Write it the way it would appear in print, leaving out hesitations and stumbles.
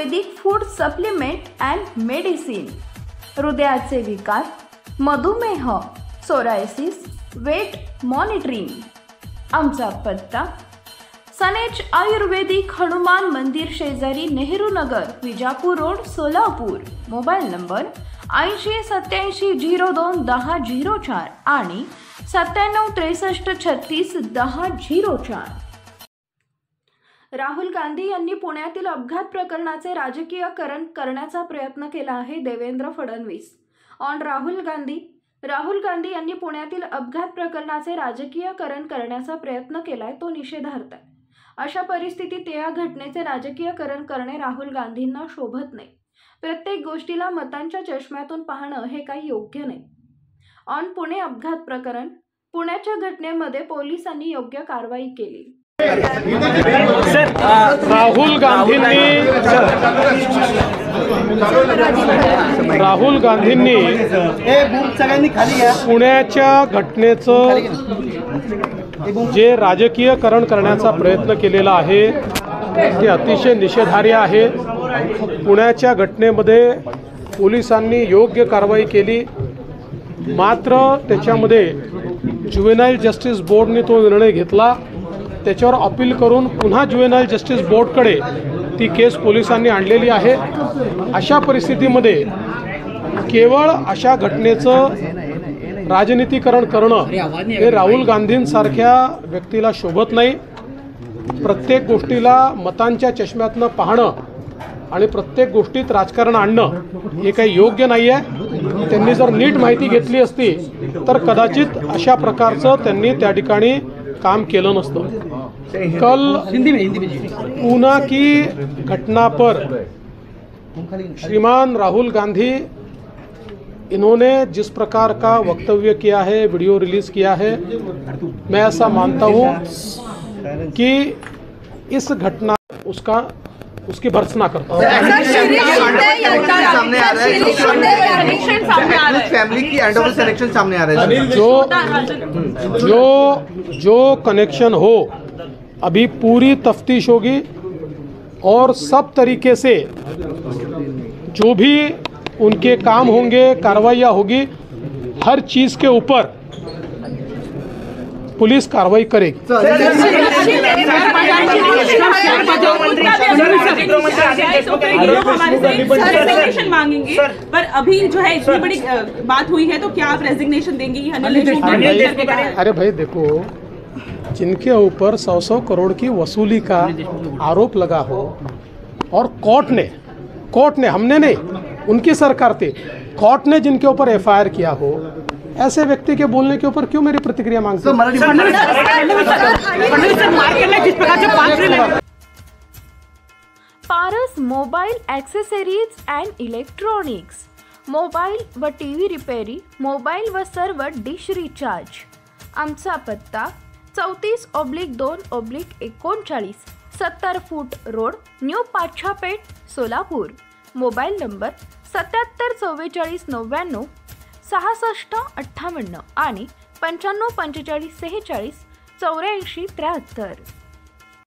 Ayurvedic food supplement and medicine, हृदयाचे विकार, मधुमेह, सोरायसिस, वेट मॉनिटरिंग। आमचा पत्ता सनेज आयुर्वेदिक हनुमान मंदिर शेजारी Nehru Nagar, Vijapur road, Solapur. Mobile number 8087021004 आणि 9763361004। राहुल गांधी यांनी पुण्यातील अपघात प्रकरणाचे राजकीयकरण करण्याचा प्रयत्न केला आहे। देवेंद्र फडणवीस ऑन राहुल गांधी यांनी पुण्यातील अपघात प्रकरणाचे राजकीयकरण करण्याचा प्रयत्न केलाय, तो निषेधार्थ आहे। अशा परिस्थितीत या घटनेचे राजकीयकरण करणे राहुल गांधींना शोभत नाही। प्रत्येक गोष्टीला मतांच्या चष्म्यातून पाहणं हे काही योग्य नाही। ऑन पुणे अपघात प्रकरण, पुण्याच्या घटनेमध्ये पोलिसांनी योग्य कारवाई केली। राहुल गांधींनी पुण्याच्या घटनेचं जे राजकीयकरण करण्याचा प्रयत्न केलेला आहे ते अतिशय निषेधार्ह आहे। पुण्याच्या घटनेमध्ये पोलिसांनी योग्य कारवाई केली, मात्र त्याच्यामध्ये ज्युव्हेनाईल जस्टिस बोर्डने तो निर्णय घेतला। त्याच्यावर अपील करून पुन्हा ज्युव्हेनाईल जस्टिस बोर्डकडे ती केस पोलिसांनी आणलेली आहे। अशा परिस्थितीमध्ये केवळ अशा घटनेचं राजनीतिकरण करणं हे राहुल गांधींसारख्या व्यक्तीला शोभत नाही। प्रत्येक गोष्टीला मतांच्या चष्म्यातनं पाहणं आणि प्रत्येक गोष्टीत राजकारण आणणं हे काही योग्य नाही आहे। त्यांनी जर नीट माहिती घेतली असती तर कदाचित अशा प्रकारचं त्यांनी त्या ठिकाणी काम केलं नसतं। कल ऊना की घटना पर श्रीमान राहुल गांधी इन्होंने जिस प्रकार का वक्तव्य किया है, वीडियो रिलीज किया है, मैं ऐसा मानता हूं कि इस घटना उसकी भर्त्सना करता हूं। फैमिली की एंड ऑफ कनेक्शन सामने आ रहा है। जो कनेक्शन हो अभी पूरी तफ्तीश होगी और सब तरीके से जो भी उनके काम होंगे, कार्रवाइयाँ होगी, हर चीज के ऊपर पुलिस कार्रवाई करेगी। मांगेंगे, पर अभी जो है इतनी बड़ी बात हुई है तो क्या आप रेजिग्नेशन देंगे? अरे भाई देखो, जिनके ऊपर 100 करोड़ की वसूली का आरोप लगा हो और कोर्ट ने हमने नहीं, उनकी सरकार थी, कोर्ट ने जिनके ऊपर एफआईआर किया हो, ऐसे व्यक्ति के बोलने के ऊपर क्यों मेरी प्रतिक्रिया मांगते हो? Paras mobile accessories and electronics, mobile व टीव्ही रिपेरी, मोबाईल व सर्व डिश रिचार्ज। आमचा पत्ता 34/2/39 70 फूट road, new Pachhapeth, Solapur. Mobile number 774499 6658 आणि 954546 8473।